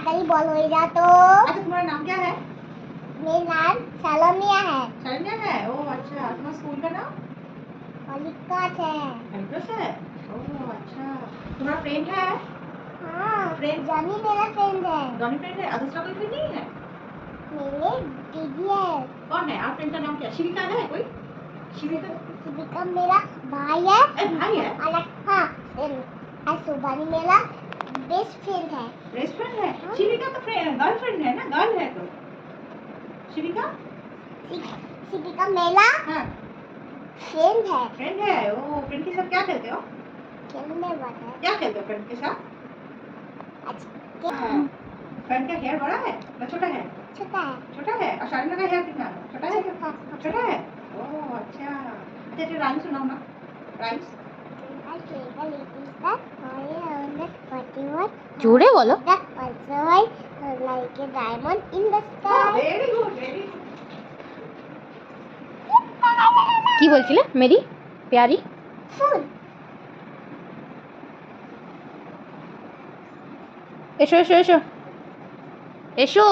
ताड़ाताड़ी बोल हो जा तो। अच्छा तुम्हारा नाम क्या है? मेरा नाम सलोमिया है। शरण्या है। ओह अच्छा, तुम्हारा स्कूल का नाम? मलिकात है। एड्रेस है? ओह अच्छा, तुम्हारा फ्रेंड है? हाँ फ्रेंड? जॉनी मेरा फ्रेंड है। जॉनी फ्रेंड है? दूसरा कोई फ्रेंड नहीं है? मेरे दीदी है। कौन है? आप फ्रेंड का नाम क्या? शिविका है कोई? शिविका? शिविका मेरा भाई है। भाई है? अलग हाँ सुभानी मेरा बेस्ट फ्रेंड है। बेस्ट फ्रेंड है? शिविका तो गर्लफ्रेंड है ना, गर्ल है तो। शिविका? शिविका मेरा हाँ फ्रेंड है। फ्रेंड है। ओ फ्रेंड के साथ क्या करते हो? खेलने वाला है। क्या खेलते हो फ्रेंड के साथ? अच्छा फ्रेंड का हेयर बड़ा है या छोटा है? छोटा है। छोटा है। और शरण्या का हेयर कितना है? छोटा है? छोटा है। ओह अच्छा, अच्छा राइम सुनाओ ना, राइम्स। जोड़े बोलो। Like a diamond in the sky. Very good, very good. কি বলছিলে মেরি প্যারি? Food. এসো এসো এসো এসো।